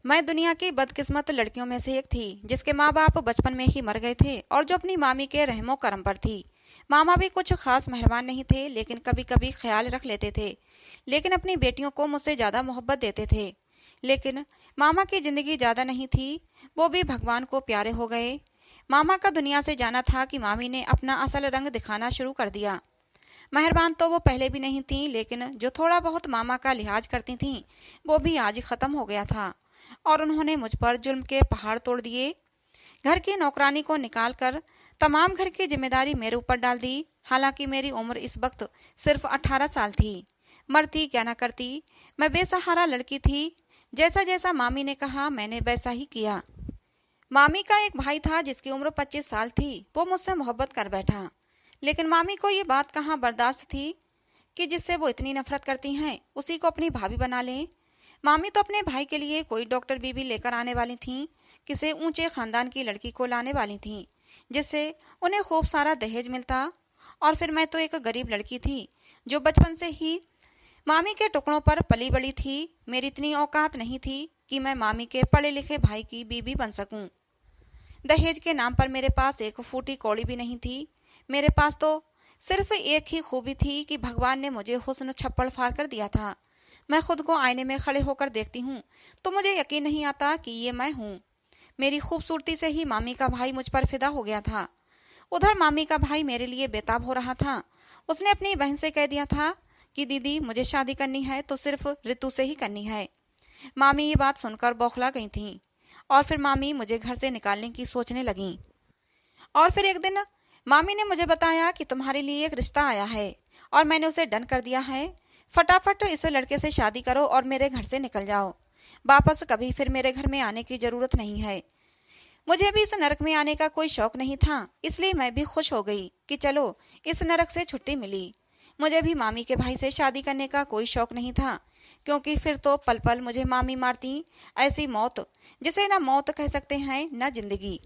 मैं दुनिया की बदकिस्मत लड़कियों में से एक थी जिसके माँ बाप बचपन में ही मर गए थे और जो अपनी मामी के रहमो करम पर थी। मामा भी कुछ खास मेहरबान नहीं थे, लेकिन कभी कभी ख्याल रख लेते थे। लेकिन अपनी बेटियों को मुझसे ज्यादा मोहब्बत देते थे। लेकिन मामा की जिंदगी ज्यादा नहीं थी, वो भी भगवान को प्यारे हो गए। मामा का दुनिया से जाना था कि मामी ने अपना असल रंग दिखाना शुरू कर दिया। मेहरबान तो वो पहले भी नहीं थी, लेकिन जो थोड़ा बहुत मामा का लिहाज करती थीं, वो भी आज खत्म हो गया था और उन्होंने मुझ पर जुल्म के पहाड़ तोड़ दिए। घर की नौकरानी को निकालकर तमाम घर की जिम्मेदारी मेरे ऊपर डाल दी। हालांकि मेरी उम्र इस वक्त सिर्फ 18 साल थी। मरती क्या ना करती, मैं बेसहारा लड़की थी। जैसा जैसा मामी ने कहा मैंने वैसा ही किया। मामी का एक भाई था जिसकी उम्र 25 साल थी। वो मुझसे मोहब्बत कर बैठा, लेकिन मामी को ये बात कहाँ बर्दाश्त थी कि जिससे वो इतनी नफरत करती हैं उसी को अपनी भाभी बना लें। मामी तो अपने भाई के लिए कोई डॉक्टर बीबी लेकर आने वाली थीं, किसी ऊंचे खानदान की लड़की को लाने वाली थीं, जिससे उन्हें खूब सारा दहेज मिलता। और फिर मैं तो एक गरीब लड़की थी जो बचपन से ही मामी के टुकड़ों पर पली बड़ी थी। मेरी इतनी औकात नहीं थी कि मैं मामी के पढ़े लिखे भाई की बीबी बन सकूं। दहेज के नाम पर मेरे पास एक फूटी कौड़ी भी नहीं थी। मेरे पास तो सिर्फ एक ही खूबी थी कि भगवान ने मुझे हुस्न छप्पड़ फाड़ कर दिया था। मैं खुद को आईने में खड़े होकर देखती हूँ तो मुझे यकीन नहीं आता कि ये मैं हूँ। मेरी खूबसूरती से ही मामी का भाई मुझ पर फिदा हो गया था। उधर मामी का भाई मेरे लिए बेताब हो रहा था। उसने अपनी बहन से कह दिया था कि दीदी, मुझे शादी करनी है तो सिर्फ ऋतु से ही करनी है। मामी ये बात सुनकर बौखला गई थी और फिर मामी मुझे घर से निकालने की सोचने लगी। और फिर एक दिन मामी ने मुझे बताया कि तुम्हारे लिए एक रिश्ता आया है और मैंने उसे डन कर दिया है। फटाफट इस लड़के से शादी करो और मेरे घर से निकल जाओ। वापस कभी फिर मेरे घर में आने की जरूरत नहीं है। मुझे भी इस नरक में आने का कोई शौक नहीं था, इसलिए मैं भी खुश हो गई कि चलो इस नरक से छुट्टी मिली। मुझे भी मामी के भाई से शादी करने का कोई शौक नहीं था, क्योंकि फिर तो पल पल मुझे मामी मारती। ऐसी मौत जिसे ना मौत कह सकते हैं ना जिंदगी।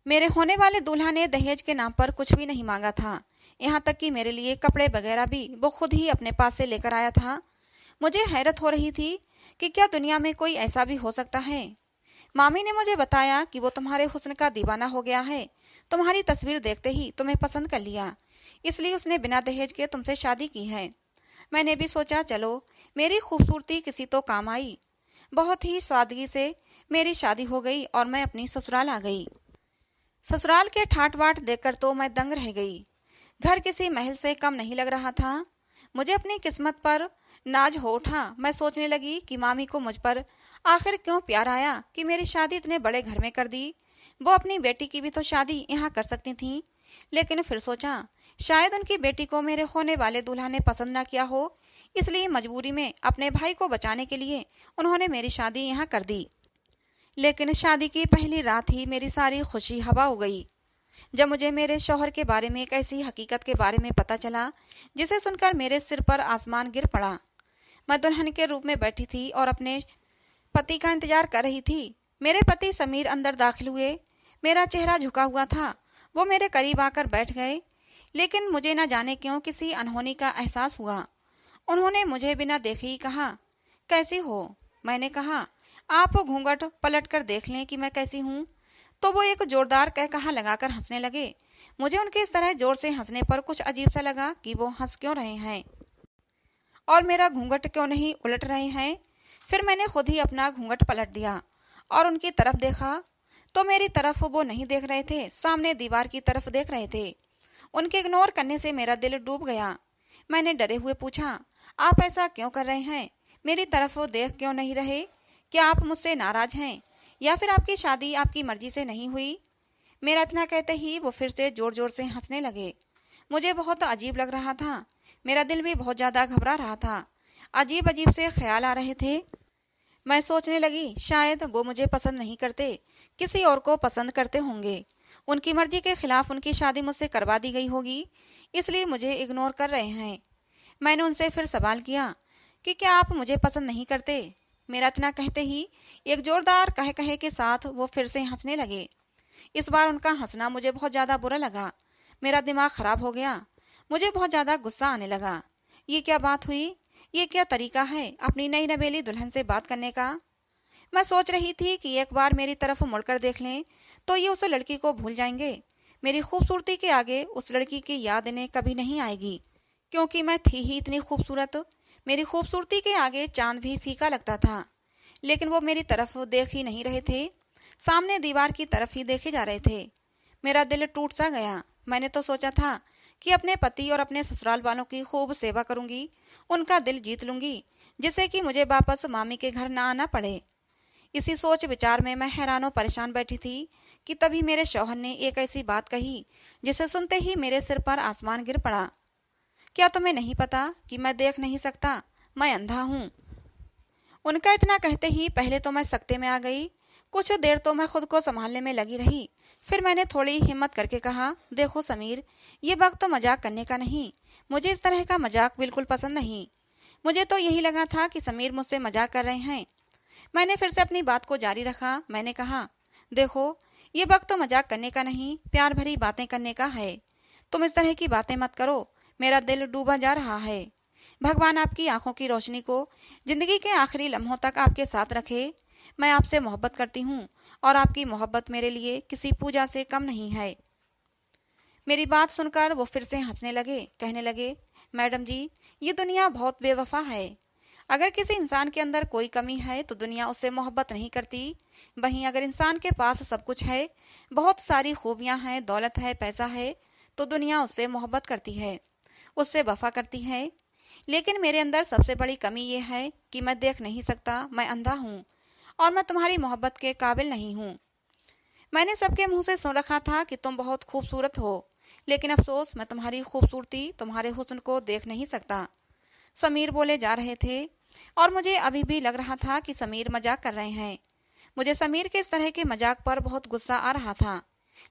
मेरे होने वाले दूल्हा ने दहेज के नाम पर कुछ भी नहीं मांगा था। यहाँ तक कि मेरे लिए कपड़े वगैरह भी वो खुद ही अपने पास से लेकर आया था। मुझे हैरत हो रही थी कि क्या दुनिया में कोई ऐसा भी हो सकता है। मामी ने मुझे बताया कि वो तुम्हारे हुस्न का दीवाना हो गया है। तुम्हारी तस्वीर देखते ही तुम्हें पसंद कर लिया, इसलिए उसने बिना दहेज के तुमसे शादी की है। मैंने भी सोचा चलो मेरी खूबसूरती किसी तो काम आई। बहुत ही सादगी से मेरी शादी हो गई और मैं अपनी ससुराल आ गई। ससुराल के ठाट बाट देखकर तो मैं दंग रह गई। घर किसी महल से कम नहीं लग रहा था। मुझे अपनी किस्मत पर नाज हो उठा। मैं सोचने लगी कि मामी को मुझ पर आखिर क्यों प्यार आया कि मेरी शादी इतने बड़े घर में कर दी। वो अपनी बेटी की भी तो शादी यहाँ कर सकती थी। लेकिन फिर सोचा शायद उनकी बेटी को मेरे होने वाले दूल्हा ने पसंद ना किया हो, इसलिए मजबूरी में अपने भाई को बचाने के लिए उन्होंने मेरी शादी यहाँ कर दी। लेकिन शादी की पहली रात ही मेरी सारी खुशी हवा हो गई, जब मुझे मेरे शौहर के बारे में एक ऐसी हकीकत के बारे में पता चला जिसे सुनकर मेरे सिर पर आसमान गिर पड़ा। मैं दुल्हन के रूप में बैठी थी और अपने पति का इंतजार कर रही थी। मेरे पति समीर अंदर दाखिल हुए। मेरा चेहरा झुका हुआ था। वो मेरे करीब आकर बैठ गए, लेकिन मुझे न जाने क्यों किसी अनहोनी का एहसास हुआ। उन्होंने मुझे बिना देखे ही कहा, कैसी हो? मैंने कहा, आप घूंघट पलट कर देख लें कि मैं कैसी हूँ। तो वो एक जोरदार कह कहा लगाकर हंसने लगे। मुझे उनके इस तरह जोर से हंसने पर कुछ अजीब सा लगा कि वो हंस क्यों रहे हैं और मेरा घूंघट क्यों नहीं उलट रहे हैं। फिर मैंने खुद ही अपना घूंघट पलट दिया और उनकी तरफ देखा तो मेरी तरफ वो नहीं देख रहे थे, सामने दीवार की तरफ देख रहे थे। उनके इग्नोर करने से मेरा दिल डूब गया। मैंने डरे हुए पूछा, आप ऐसा क्यों कर रहे हैं? मेरी तरफ वो देख क्यों नहीं रहे? क्या आप मुझसे नाराज हैं या फिर आपकी शादी आपकी मर्जी से नहीं हुई? मेरा इतना कहते ही वो फिर से जोर जोर से हंसने लगे। मुझे बहुत अजीब लग रहा था। मेरा दिल भी बहुत ज्यादा घबरा रहा था। अजीब अजीब से ख्याल आ रहे थे। मैं सोचने लगी शायद वो मुझे पसंद नहीं करते, किसी और को पसंद करते होंगे। उनकी मर्जी के खिलाफ उनकी शादी मुझसे करवा दी गई होगी, इसलिए मुझे इग्नोर कर रहे हैं। मैंने उनसे फिर सवाल किया कि क्या आप मुझे पसंद नहीं करते? मेरा इतना कहते ही एक जोरदार कहे कहे के साथ वो फिर से हंसने लगे। इस बार उनका हंसना मुझे बहुत ज्यादा बुरा लगा। मेरा दिमाग खराब हो गया। मुझे बहुत ज्यादा गुस्सा आने लगा। ये क्या बात हुई? ये क्या तरीका है अपनी नई नवेली दुल्हन से बात करने का? मैं सोच रही थी कि एक बार मेरी तरफ मुड़कर देख लें तो ये उस लड़की को भूल जाएंगे। मेरी खूबसूरती के आगे उस लड़की की याद इन्हें कभी नहीं आएगी, क्योंकि मैं थी ही इतनी खूबसूरत। मेरी खूबसूरती के आगे चांद भी फीका लगता था। लेकिन वो मेरी तरफ देख ही नहीं रहे थे, सामने दीवार की तरफ ही देखे जा रहे थे। मेरा दिल टूट सा गया। मैंने तो सोचा था कि अपने पति और अपने ससुराल वालों की खूब सेवा करूंगी, उनका दिल जीत लूंगी, जिससे कि मुझे वापस मामी के घर ना आना पड़े। इसी सोच विचार में मैं हैरानों परेशान बैठी थी कि तभी मेरे शौहर ने एक ऐसी बात कही जिसे सुनते ही मेरे सिर पर आसमान गिर पड़ा। क्या तुम्हें नहीं पता कि मैं देख नहीं सकता, मैं अंधा हूँ? उनका इतना कहते ही पहले तो मैं सकते में आ गई। कुछ देर तो मैं खुद को संभालने में लगी रही। फिर मैंने थोड़ी हिम्मत करके कहा, देखो समीर, ये वक्त तो मजाक करने का नहीं। मुझे इस तरह का मजाक बिल्कुल पसंद नहीं। मुझे तो यही लगा था कि समीर मुझसे मजाक कर रहे हैं। मैंने फिर से अपनी बात को जारी रखा। मैंने कहा, देखो, ये वक्त तो मजाक करने का नहीं, प्यार भरी बातें करने का है। तुम इस तरह की बातें मत करो, मेरा दिल डूबा जा रहा है। भगवान आपकी आंखों की रोशनी को जिंदगी के आखिरी लम्हों तक आपके साथ रखे। मैं आपसे मोहब्बत करती हूँ और आपकी मोहब्बत मेरे लिए किसी पूजा से कम नहीं है। मेरी बात सुनकर वो फिर से हंसने लगे, कहने लगे, मैडम जी, ये दुनिया बहुत बेवफा है। अगर किसी इंसान के अंदर कोई कमी है तो दुनिया उससे मोहब्बत नहीं करती। वहीं अगर इंसान के पास सब कुछ है, बहुत सारी खूबियां हैं, दौलत है, पैसा है, तो दुनिया उससे मोहब्बत करती है, उससे वफा करती है। लेकिन मेरे अंदर सबसे बड़ी कमी ये है कि मैं देख नहीं सकता, मैं अंधा हूँ और मैं तुम्हारी मोहब्बत के काबिल नहीं हूँ। मैंने सबके मुंह से सुन रखा था कि तुम बहुत खूबसूरत हो, लेकिन अफसोस मैं तुम्हारी खूबसूरती, तुम्हारे हुस्न को देख नहीं सकता। समीर बोले जा रहे थे और मुझे अभी भी लग रहा था कि समीर मजाक कर रहे हैं। मुझे समीर के इस तरह के मजाक पर बहुत गुस्सा आ रहा था,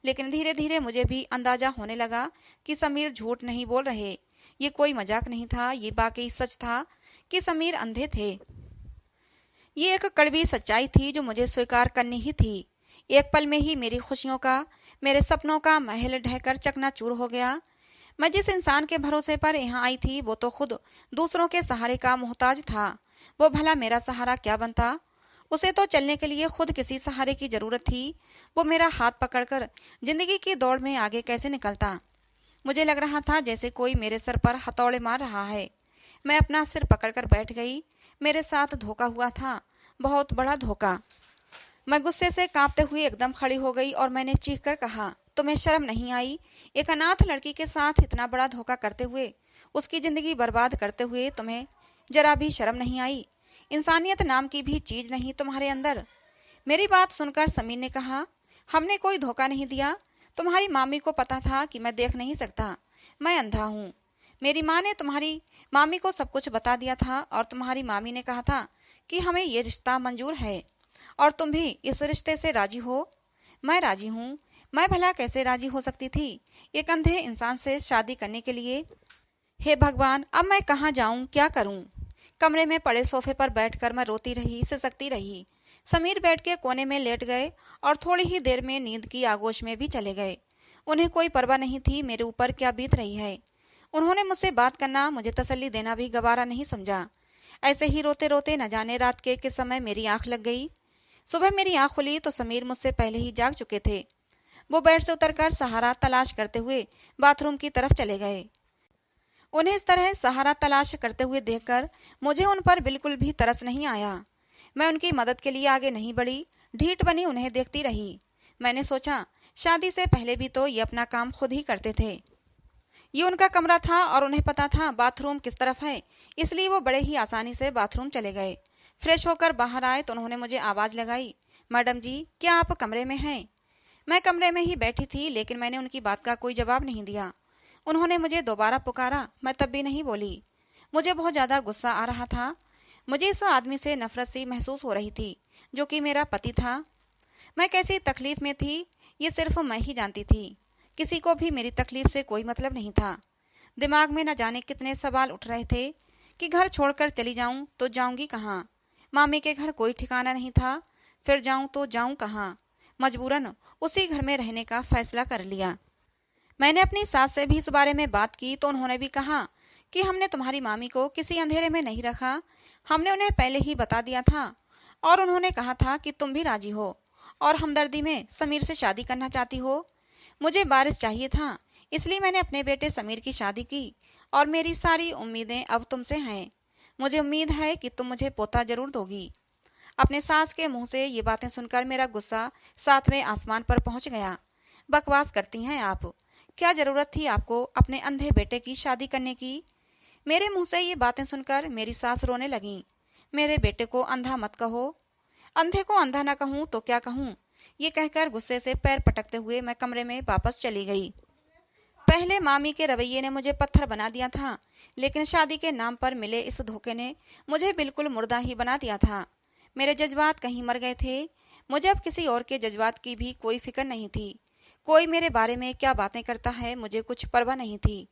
लेकिन धीरे धीरे मुझे भी अंदाजा होने लगा कि समीर झूठ नहीं बोल रहे। ये कोई मजाक नहीं था, ये वाकई सच था कि समीर अंधे थे। ये एक कड़वी सच्चाई थी जो मुझे स्वीकार करनी ही थी। एक पल में ही मेरी खुशियों का, मेरे सपनों का महल ढहकर चकनाचूर हो गया। मैं जिस इंसान के भरोसे पर यहाँ आई थी वो तो खुद दूसरों के सहारे का मोहताज था। वो भला मेरा सहारा क्या बनता? उसे तो चलने के लिए खुद किसी सहारे की जरूरत थी। वो मेरा हाथ पकड़कर जिंदगी की दौड़ में आगे कैसे निकलता? मुझे लग रहा था जैसे कोई मेरे सर पर हथौड़े मार रहा है। मैं अपना सिर पकड़कर बैठ गई। मेरे साथ धोखा हुआ था, बहुत बड़ा धोखा। मैं गुस्से से कांपते हुए एकदम खड़ी हो गई और मैंने चीख कर कहा, तुम्हें शर्म नहीं आई? एक अनाथ लड़की के साथ इतना बड़ा धोखा करते हुए, उसकी जिंदगी बर्बाद करते हुए तुम्हें जरा भी शर्म नहीं आई? इंसानियत नाम की भी चीज नहीं तुम्हारे अंदर? मेरी बात सुनकर समीर ने कहा, हमने कोई धोखा नहीं दिया। तुम्हारी मामी को पता था कि मैं देख नहीं सकता, मैं अंधा हूँ। मेरी माँ ने तुम्हारी मामी को सब कुछ बता दिया था और तुम्हारी मामी ने कहा था कि हमें ये रिश्ता मंजूर है और तुम भी इस रिश्ते से राजी हो। मैं राजी हूँ। मैं भला कैसे राजी हो सकती थी एक अंधे इंसान से शादी करने के लिए? हे भगवान, अब मैं कहाँ जाऊँ, क्या करूँ? कमरे में पड़े सोफे पर बैठकर मैं रोती रही, सिसकती रही। समीर बैठ के कोने में लेट गए और थोड़ी ही देर में नींद की आगोश में भी चले गए। उन्हें कोई परवाह नहीं थी मेरे ऊपर क्या बीत रही है। उन्होंने मुझसे बात करना, मुझे तसल्ली देना भी गवारा नहीं समझा। ऐसे ही रोते रोते न जाने रात के किस समय मेरी आंख लग गई। सुबह मेरी आंख खुली तो समीर मुझसे पहले ही जाग चुके थे। वो बेड से उतरकर सहारा तलाश करते हुए बाथरूम की तरफ चले गए। उन्हें इस तरह सहारा तलाश करते हुए देखकर मुझे उन पर बिल्कुल भी तरस नहीं आया। मैं उनकी मदद के लिए आगे नहीं बढ़ी, ढीठ बनी उन्हें देखती रही। मैंने सोचा, शादी से पहले भी तो ये अपना काम खुद ही करते थे। ये उनका कमरा था और उन्हें पता था बाथरूम किस तरफ है, इसलिए वो बड़े ही आसानी से बाथरूम चले गए। फ्रेश होकर बाहर आए तो उन्होंने मुझे आवाज़ लगाई, मैडम जी, क्या आप कमरे में हैं? मैं कमरे में ही बैठी थी, लेकिन मैंने उनकी बात का कोई जवाब नहीं दिया। उन्होंने मुझे दोबारा पुकारा, मैं तब भी नहीं बोली। मुझे बहुत ज़्यादा गुस्सा आ रहा था। मुझे इस आदमी से नफरत सी महसूस हो रही थी जो कि मेरा पति था। मैं कैसी तकलीफ में थी ये सिर्फ मैं ही जानती थी। किसी को भी मेरी तकलीफ से कोई मतलब नहीं था। दिमाग में न जाने कितने सवाल उठ रहे थे कि घर छोड़कर चली जाऊं तो जाऊंगी कहाँ? मामी के घर कोई ठिकाना नहीं था, फिर जाऊं तो जाऊं कहाँ? मजबूरन उसी घर में रहने का फैसला कर लिया। मैंने अपनी सास से भी इस बारे में बात की तो उन्होंने भी कहा कि हमने तुम्हारी मामी को किसी अंधेरे में नहीं रखा, हमने उन्हें पहले ही बता दिया था और उन्होंने कहा था कि तुम भी राजी हो और हमदर्दी में समीर से शादी करना चाहती हो। मुझे वारिस चाहिए था, इसलिए मैंने अपने बेटे समीर की शादी की और मेरी सारी उम्मीदें अब तुमसे हैं। मुझे उम्मीद है कि तुम मुझे पोता जरूर दोगी। अपने सास के मुंह से ये बातें सुनकर मेरा गुस्सा सातवें आसमान पर पहुंच गया। बकवास करती हैं आप। क्या जरूरत थी आपको अपने अंधे बेटे की शादी करने की? मेरे मुंह से ये बातें सुनकर मेरी सास रोने लगी। मेरे बेटे को अंधा मत कहो। अंधे को अंधा ना कहूं तो क्या कहूं? ये कहकर गुस्से से पैर पटकते हुए मैं कमरे में वापस चली गई। पहले मामी के रवैये ने मुझे पत्थर बना दिया था, लेकिन शादी के नाम पर मिले इस धोखे ने मुझे बिल्कुल मुर्दा ही बना दिया था। मेरे जज्बात कहीं मर गए थे। मुझे अब किसी और के जज्बात की भी कोई फिक्र नहीं थी। कोई मेरे बारे में क्या बातें करता है मुझे कुछ परवाह नहीं थी।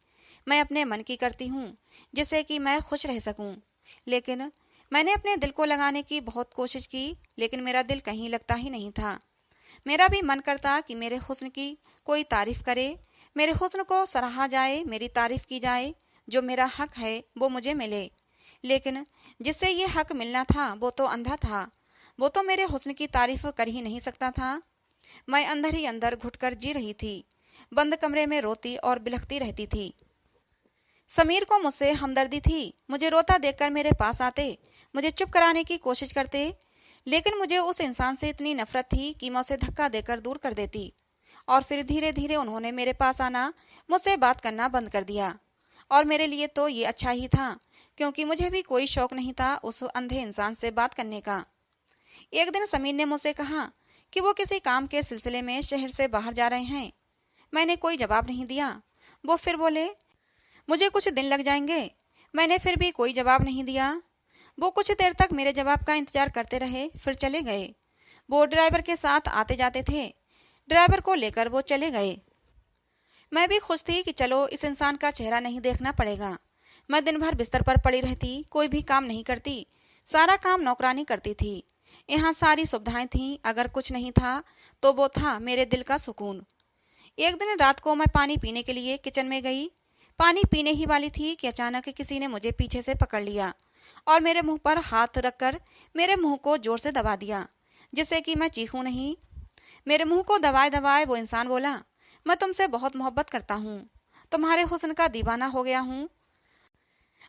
मैं अपने मन की करती हूँ, जिससे कि मैं खुश रह सकूं। लेकिन मैंने अपने दिल को लगाने की बहुत कोशिश की, लेकिन मेरा दिल कहीं लगता ही नहीं था। मेरा भी मन करता कि मेरे हुस्न की कोई तारीफ करे, मेरे हुस्न को सराहा जाए, मेरी तारीफ की जाए। जो मेरा हक है वो मुझे मिले। लेकिन जिससे ये हक मिलना था वो तो अंधा था। वो तो मेरे हुस्न की तारीफ कर ही नहीं सकता था। मैं अंदर ही अंदर घुटकर जी रही थी। बंद कमरे में रोती और बिलखती रहती थी। समीर को मुझसे हमदर्दी थी। मुझे रोता देखकर मेरे पास आते, मुझे चुप कराने की कोशिश करते, लेकिन मुझे उस इंसान से इतनी नफरत थी कि मैं उसे धक्का देकर दूर कर देती। और फिर धीरे धीरे उन्होंने मेरे पास आना, मुझसे बात करना बंद कर दिया। और मेरे लिए तो ये अच्छा ही था, क्योंकि मुझे भी कोई शौक नहीं था उस अंधे इंसान से बात करने का। एक दिन समीर ने मुझसे कहा कि वो किसी काम के सिलसिले में शहर से बाहर जा रहे हैं। मैंने कोई जवाब नहीं दिया। वो फिर बोले, मुझे कुछ दिन लग जाएंगे। मैंने फिर भी कोई जवाब नहीं दिया। वो कुछ देर तक मेरे जवाब का इंतजार करते रहे, फिर चले गए। वो ड्राइवर के साथ आते जाते थे। ड्राइवर को लेकर वो चले गए। मैं भी खुश थी कि चलो इस इंसान का चेहरा नहीं देखना पड़ेगा। मैं दिन भर बिस्तर पर पड़ी रहती, कोई भी काम नहीं करती। सारा काम नौकरानी करती थी। यहाँ सारी सुविधाएं थीं। अगर कुछ नहीं था तो वो था मेरे दिल का सुकून। एक दिन रात को मैं पानी पीने के लिए किचन में गई। पानी पीने ही वाली थी कि अचानक किसी ने मुझे पीछे से पकड़ लिया और मेरे मुंह पर हाथ रखकर मेरे मुंह को जोर से दबा दिया, जिससे कि मैं चीखूं नहीं। मेरे मुंह को दबाए दबाए वो इंसान बोला, मैं तुमसे बहुत मोहब्बत करता हूँ, तुम्हारे हुस्न का दीवाना हो गया हूँ।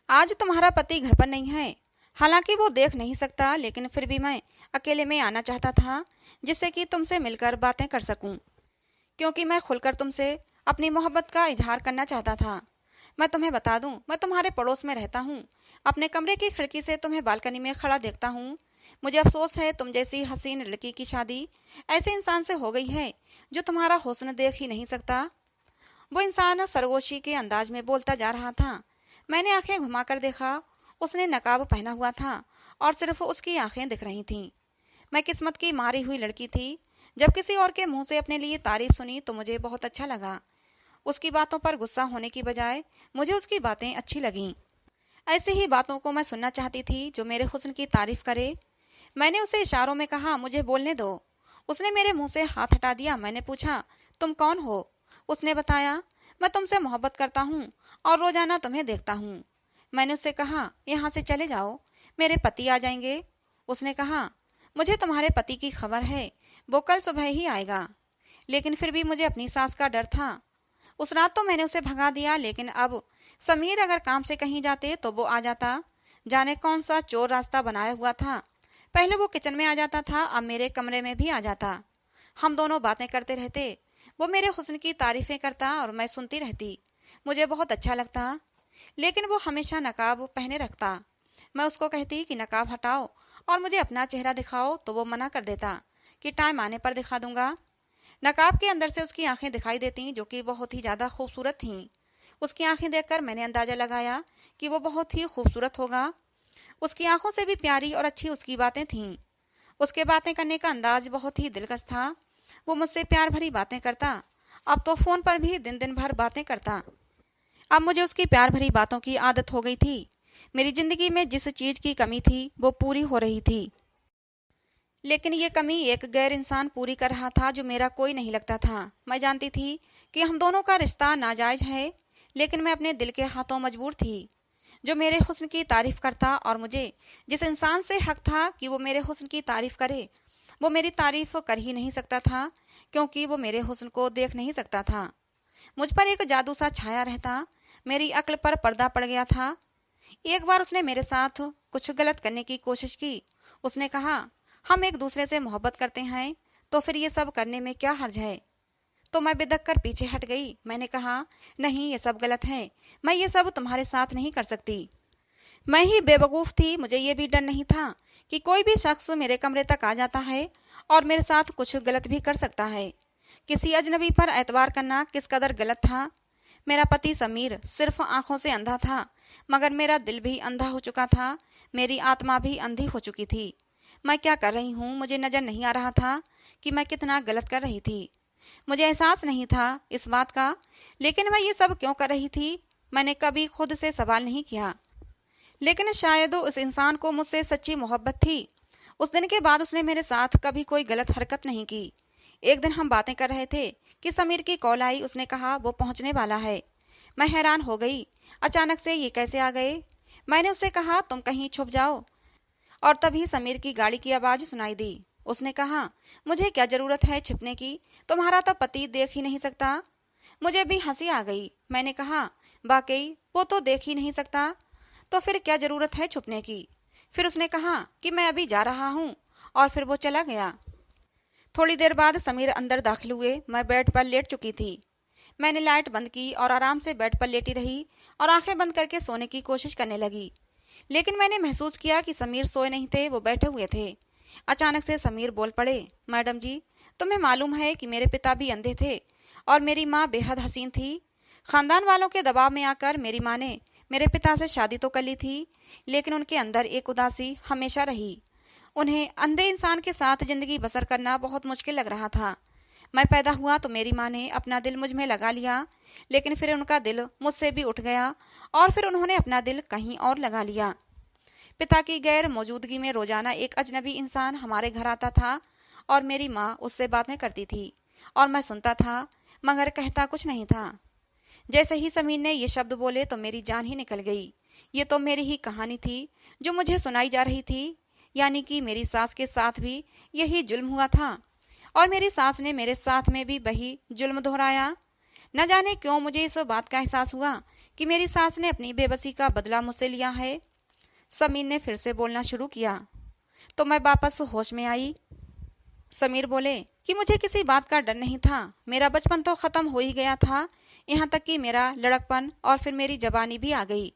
आज तुम्हारा पति घर पर नहीं है। हालांकि वो देख नहीं सकता, लेकिन फिर भी मैं अकेले में आना चाहता था, जिससे कि तुमसे मिलकर बातें कर सकूं, क्योंकि मैं खुलकर तुमसे अपनी मोहब्बत का इजहार करना चाहता था। मैं तुम्हें बता दूं, मैं तुम्हारे पड़ोस में रहता हूँ। अपने कमरे की खिड़की से तुम्हें बालकनी में खड़ा देखता हूँ। मुझे अफसोस है तुम जैसी हसीन लड़की की शादी ऐसे इंसान से हो गई है जो तुम्हारा हुस्न देख ही नहीं सकता। वो इंसान सरगोशी के अंदाज में बोलता जा रहा था। मैंने आंखें घुमाकर देखा। उसने नकाब पहना हुआ था और सिर्फ उसकी आंखें दिख रही थीं। मैं किस्मत की मारी हुई लड़की थी। जब किसी और के मुंह से अपने लिए तारीफ सुनी तो मुझे बहुत अच्छा लगा। उसकी बातों पर गुस्सा होने की बजाय मुझे उसकी बातें अच्छी लगीं। ऐसी ही बातों को मैं सुनना चाहती थी जो मेरे हुस्न की तारीफ करे। मैंने उसे इशारों में कहा, मुझे बोलने दो। उसने मेरे मुंह से हाथ हटा दिया। मैंने पूछा, तुम कौन हो? उसने बताया, मैं तुमसे मोहब्बत करता हूँ और रोजाना तुम्हें देखता हूँ। मैंने उससे कहा, यहाँ से चले जाओ, मेरे पति आ जाएंगे। उसने कहा, मुझे तुम्हारे पति की खबर है, वो कल सुबह ही आएगा। लेकिन फिर भी मुझे अपनी सास का डर था। उस रात तो मैंने उसे भगा दिया, लेकिन अब समीर अगर काम से कहीं जाते तो वो आ जाता। जाने कौन सा चोर रास्ता बनाया हुआ था। पहले वो किचन में आ जाता था, अब मेरे कमरे में भी आ जाता। हम दोनों बातें करते रहते। वो मेरे हुस्न की तारीफें करता और मैं सुनती रहती। मुझे बहुत अच्छा लगता। लेकिन वो हमेशा नकाब पहने रखता। मैं उसको कहती कि नकाब हटाओ और मुझे अपना चेहरा दिखाओ, तो वो मना कर देता कि टाइम आने पर दिखा दूंगा। नकाब के अंदर से उसकी आंखें दिखाई देती, जो कि बहुत ही ज्यादा खूबसूरत थीं। उसकी आंखें देखकर मैंने अंदाजा लगाया कि वो बहुत ही खूबसूरत होगा। उसकी आंखों से भी प्यारी और अच्छी उसकी बातें थीं। उसके बातें करने का अंदाज बहुत ही दिलकश था। वो मुझसे प्यार भरी बातें करता। अब तो फोन पर भी दिन दिन भर बातें करता। अब मुझे उसकी प्यार भरी बातों की आदत हो गई थी। मेरी जिंदगी में जिस चीज की कमी थी वो पूरी हो रही थी। लेकिन ये कमी एक गैर इंसान पूरी कर रहा था जो मेरा कोई नहीं लगता था। मैं जानती थी कि हम दोनों का रिश्ता नाजायज है, लेकिन मैं अपने दिल के हाथों मजबूर थी। जो मेरे हुस्न की तारीफ करता, और मुझे जिस इंसान से हक था कि वो मेरे हुस्न की तारीफ करे, वो मेरी तारीफ कर ही नहीं सकता था, क्योंकि वो मेरे हुस्न को देख नहीं सकता था। मुझ पर एक जादू सा छाया रहता, मेरी अक्ल पर पर्दा पड़ गया था। एक बार उसने मेरे साथ कुछ गलत करने की कोशिश की। उसने कहा, हम एक दूसरे से मोहब्बत करते हैं, तो फिर ये सब करने में क्या हर्ज है। तो मैं बिदक कर पीछे हट गई। मैंने कहा, नहीं, ये सब गलत है, मैं ये सब तुम्हारे साथ नहीं कर सकती। मैं ही बेवकूफ़ थी, मुझे ये भी डर नहीं था कि कोई भी शख्स मेरे कमरे तक आ जाता है और मेरे साथ कुछ गलत भी कर सकता है। किसी अजनबी पर एतबार करना किस कदर गलत था। मेरा पति समीर सिर्फ आंखों से अंधा था, मगर मेरा दिल भी अंधा हो चुका था, मेरी आत्मा भी अंधी हो चुकी थी। मैं क्या कर रही हूँ, मुझे नजर नहीं आ रहा था कि मैं कितना गलत कर रही थी। मुझे एहसास नहीं था इस बात का, लेकिन मैं ये सब क्यों कर रही थी, मैंने कभी खुद से सवाल नहीं किया। लेकिन शायद उस इंसान को मुझसे सच्ची मोहब्बत थी। उस दिन के बाद उसने मेरे साथ कभी कोई गलत हरकत नहीं की। एक दिन हम बातें कर रहे थे कि समीर की कॉल आई। उसने कहा, वो पहुंचने वाला है। मैं हैरान हो गई, अचानक से ये कैसे आ गए। मैंने उससे कहा, तुम कहीं छुप जाओ। और तभी समीर की गाड़ी की आवाज़ सुनाई दी। उसने कहा, मुझे क्या जरूरत है छिपने की, तुम्हारा तो पति देख ही नहीं सकता। मुझे भी हंसी आ गई। मैंने कहा, वाकई वो तो देख ही नहीं सकता, तो फिर क्या जरूरत है छुपने की। फिर उसने कहा कि मैं अभी जा रहा हूँ, और फिर वो चला गया। थोड़ी देर बाद समीर अंदर दाखिल हुए। मैं बेड पर लेट चुकी थी। मैंने लाइट बंद की और आराम से बेड पर लेटी रही और आंखें बंद करके सोने की कोशिश करने लगी। लेकिन मैंने महसूस किया कि समीर सोए नहीं थे, वो बैठे हुए थे। अचानक से समीर बोल पड़े, मैडम जी, तुम्हें मालूम है कि मेरे पिता भी अंधे थे और मेरी माँ बेहद हसीन थी। खानदान वालों के दबाव में आकर मेरी माँ ने मेरे पिता से शादी तो कर ली थी, लेकिन उनके अंदर एक उदासी हमेशा रही। उन्हें अंधे इंसान के साथ जिंदगी बसर करना बहुत मुश्किल लग रहा था। मैं पैदा हुआ तो मेरी माँ ने अपना दिल मुझ में लगा लिया, लेकिन फिर उनका दिल मुझसे भी उठ गया और फिर उन्होंने अपना दिल कहीं और लगा लिया। पिता की गैर मौजूदगी में रोजाना एक अजनबी इंसान हमारे घर आता था और मेरी माँ उससे बातें करती थी और मैं सुनता था, मगर कहता कुछ नहीं था। जैसे ही समीर ने ये शब्द बोले तो मेरी जान ही निकल गई। ये तो मेरी ही कहानी थी जो मुझे सुनाई जा रही थी, यानी कि मेरी सास के साथ भी यही जुल्म हुआ था और मेरी सास ने मेरे साथ में भी वही जुल्म दोहराया। न जाने क्यों मुझे इस बात का एहसास हुआ कि मेरी सास ने अपनी बेबसी का बदला मुझसे लिया है। समीर ने फिर से बोलना शुरू किया तो मैं वापस होश में आई। समीर बोले कि मुझे किसी बात का डर नहीं था, मेरा बचपन तो खत्म हो ही गया था, यहाँ तक कि मेरा लड़कपन और फिर मेरी जवानी भी आ गई।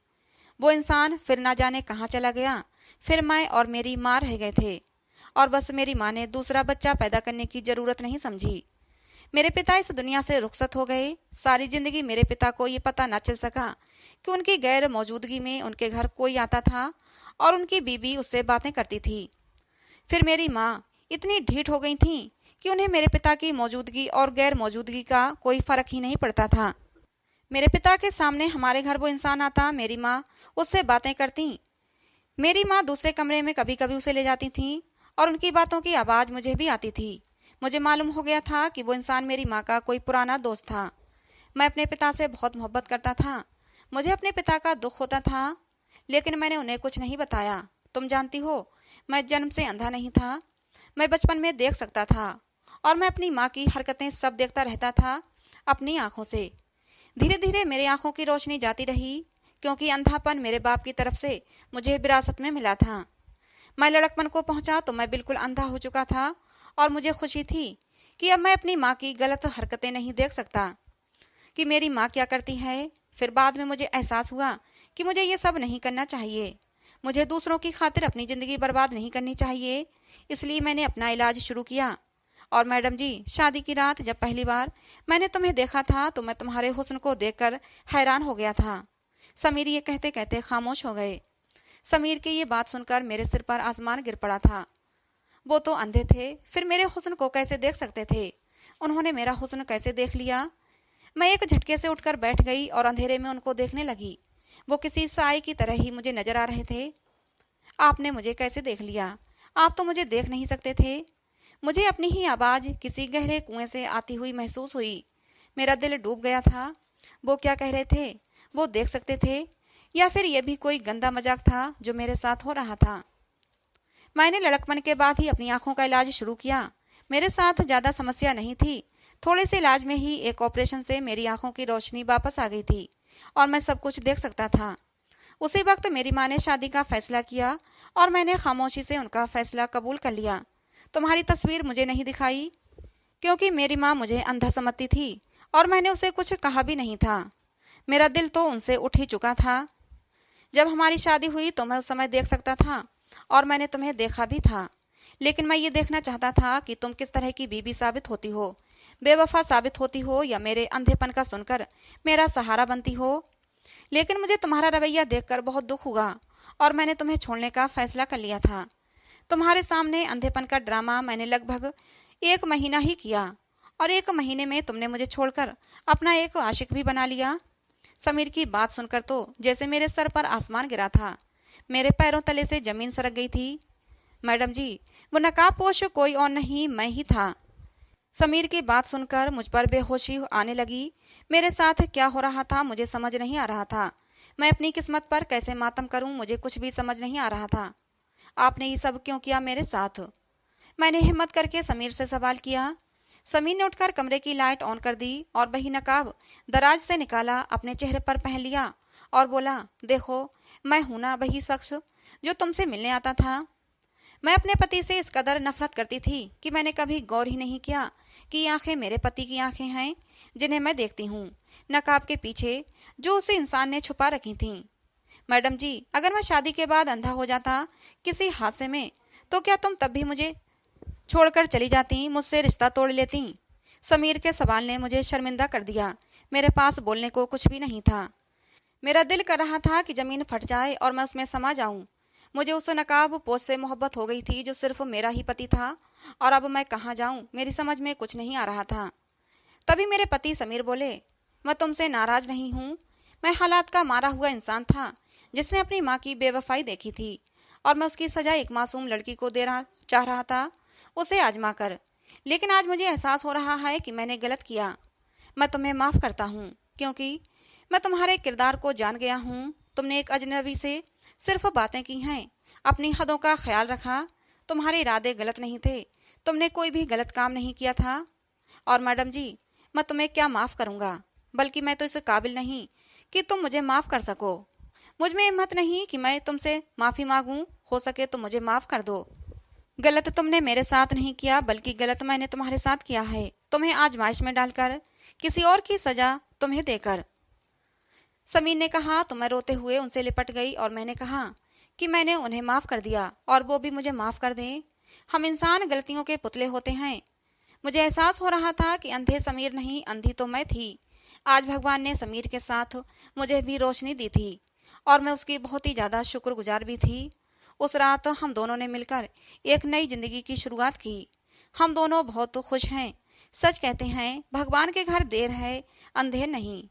वो इंसान फिर ना जाने कहाँ चला गया। फिर मैं और मेरी माँ रह गए थे और बस मेरी माँ ने दूसरा बच्चा पैदा करने की जरूरत नहीं समझी। मेरे पिता इस दुनिया से रुखसत हो गए। सारी जिंदगी मेरे पिता को ये पता ना चल सका कि उनकी गैर मौजूदगी में उनके घर कोई आता था और उनकी बीबी उससे बातें करती थी। फिर मेरी माँ इतनी ढीठ हो गई थी कि उन्हें मेरे पिता की मौजूदगी और गैर मौजूदगी का कोई फर्क ही नहीं पड़ता था। मेरे पिता के सामने हमारे घर वो इंसान आता, मेरी माँ उससे बातें करती। मेरी माँ दूसरे कमरे में कभी कभी उसे ले जाती थी और उनकी बातों की आवाज़ मुझे भी आती थी। मुझे मालूम हो गया था कि वो इंसान मेरी माँ का कोई पुराना दोस्त था। मैं अपने पिता से बहुत मोहब्बत करता था। मुझे अपने पिता का दुख होता था, लेकिन मैंने उन्हें कुछ नहीं बताया। तुम जानती हो, मैं जन्म से अंधा नहीं था। मैं बचपन में देख सकता था और मैं अपनी माँ की हरकतें सब देखता रहता था अपनी आंखों से। धीरे धीरे मेरी आंखों की रोशनी जाती रही, क्योंकि अंधापन मेरे बाप की तरफ से मुझे विरासत में मिला था। मैं लड़कपन को पहुंचा तो मैं बिल्कुल अंधा हो चुका था और मुझे खुशी थी कि अब मैं अपनी माँ की गलत हरकतें नहीं देख सकता कि मेरी माँ क्या करती है। फिर बाद में मुझे एहसास हुआ कि मुझे ये सब नहीं करना चाहिए। मुझे दूसरों की खातिर अपनी ज़िंदगी बर्बाद नहीं करनी चाहिए। इसलिए मैंने अपना इलाज शुरू किया। और मैडम जी, शादी की रात जब पहली बार मैंने तुम्हें देखा था तो मैं तुम्हारे हुस्न को देखकर हैरान हो गया था। समीर ये कहते कहते खामोश हो गए। समीर की ये बात सुनकर मेरे सिर पर आसमान गिर पड़ा था। वो तो अंधे थे, फिर मेरे हुस्न को कैसे देख सकते थे। उन्होंने मेरा हुस्न कैसे देख लिया। मैं एक झटके से उठकर बैठ गई और अंधेरे में उनको देखने लगी। वो किसी साए की तरह ही मुझे नजर आ रहे थे। आपने मुझे कैसे देख लिया? आप तो मुझे देख नहीं सकते थे। मुझे अपनी ही आवाज़ किसी गहरे कुएं से आती हुई महसूस हुई। मेरा दिल डूब गया था। वो क्या कह रहे थे? वो देख सकते थे। या फिर यह भी कोई गंदा मजाक था जो मेरे साथ हो रहा था। मैंने लड़कपन के बाद ही अपनी आंखों का इलाज शुरू किया। मेरे साथ ज्यादा समस्या नहीं थी। थोड़े से इलाज में ही एक ऑपरेशन से मेरी आंखों की रोशनी वापस आ गई थी और मैं सब कुछ देख सकता था। उसी वक्त मेरी माँ ने शादी का फैसला किया और मैंने खामोशी से उनका फैसला कबूल कर लिया। तुम्हारी तस्वीर मुझे नहीं दिखाई क्योंकि मेरी माँ मुझे अंधा समझती थी और मैंने उसे कुछ कहा भी नहीं था। मेरा दिल तो उनसे उठ ही चुका था। जब हमारी शादी हुई तो मैं उस समय देख सकता था और मैंने तुम्हें देखा भी था, लेकिन मैं ये देखना चाहता था कि तुम किस तरह की बीबी साबित होती हो, बेवफा साबित होती हो या मेरे अंधेपन का सुनकर मेरा सहारा बनती हो। लेकिन मुझे तुम्हारा रवैया देखकर बहुत दुख हुआ और मैंने तुम्हें छोड़ने का फैसला कर लिया था। तुम्हारे सामने अंधेपन का ड्रामा मैंने लगभग 1 महीना ही किया और 1 महीने में तुमने मुझे छोड़कर अपना एक आशिक भी बना लिया। समीर की बात सुनकर तो जैसे मेरे सर पर आसमान गिरा था। मेरे पैरों तले से जमीन सरक गई थी। मैडम जी, वो नकाबपोश कोई और नहीं, मैं ही था। समीर की बात सुनकर मुझ पर बेहोशी आने लगी। मेरे साथ क्या हो रहा था मुझे समझ नहीं आ रहा था। मैं अपनी किस्मत पर कैसे मातम करूं मुझे कुछ भी समझ नहीं आ रहा था। आपने ये सब क्यों किया मेरे साथ? मैंने हिम्मत करके समीर से सवाल किया। समीर ने उठकर कमरे की लाइट ऑन कर दी और वही नकाब दराज से निकाला, अपने चेहरे पर पहन लिया और बोला, देखो मैं हूं ना वही शख्स जो तुमसे मिलने आता था। मैं अपने पति से इस कदर नफरत करती थी कि मैंने कभी गौर ही नहीं किया कि ये आंखें मेरे पति की आंखें हैं जिन्हें मैं देखती हूँ नकाब के पीछे, जो उसे इंसान ने छुपा रखी थीं। मैडम जी, अगर मैं शादी के बाद अंधा हो जाता किसी हादसे में, तो क्या तुम तब भी मुझे छोड़कर चली जाती, मुझसे रिश्ता तोड़ लेती? समीर के सवाल ने मुझे शर्मिंदा कर दिया। मेरे पास बोलने को कुछ भी नहीं था। मेरा दिल कर रहा था कि जमीन फट जाए और मैं उसमें समा जाऊं। मुझे उस नकाब पोश से मोहब्बत हो गई थी जो सिर्फ मेरा ही पति था, और अब मैं कहाँ जाऊं मेरी समझ में कुछ नहीं आ रहा था। तभी मेरे पति समीर बोले, मैं तुमसे नाराज नहीं हूँ। मैं हालात का मारा हुआ इंसान था जिसने अपनी माँ की बेवफाई देखी थी और मैं उसकी सजा एक मासूम लड़की को देना चाह रहा था, उसे आजमा कर। लेकिन आज मुझे एहसास हो रहा है कि मैंने गलत किया। मैं तुम्हें माफ करता हूँ क्योंकि मैं तुम्हारे किरदार को जान गया हूँ। तुमने एक अजनबी से सिर्फ बातें की हैं, अपनी हदों का ख्याल रखा। तुम्हारे इरादे गलत नहीं थे, तुमने कोई भी गलत काम नहीं किया था। और मैडम जी, मैं तुम्हें क्या माफ़ करूँगा, बल्कि मैं तो इस काबिल नहीं कि तुम मुझे माफ़ कर सको। मुझ में हिम्मत नहीं कि मैं तुमसे माफ़ी मांगूं। हो सके तो मुझे माफ़ कर दो। गलत तुमने मेरे साथ नहीं किया, बल्कि गलत मैंने तुम्हारे साथ किया है, तुम्हें आजमाइश में डालकर, किसी और की सजा तुम्हें देकर। समीर ने कहा तो मैं रोते हुए उनसे लिपट गई और मैंने कहा कि मैंने उन्हें माफ़ कर दिया और वो भी मुझे माफ़ कर दें। हम इंसान गलतियों के पुतले होते हैं। मुझे एहसास हो रहा था कि अंधे समीर नहीं, अंधी तो मैं थी। आज भगवान ने समीर के साथ मुझे भी रोशनी दी थी और मैं उसकी बहुत ही ज़्यादा शुक्रगुजार भी थी। उस रात हम दोनों ने मिलकर एक नई जिंदगी की शुरुआत की। हम दोनों बहुत खुश हैं। सच कहते हैं, भगवान के घर देर है, अंधेर नहीं।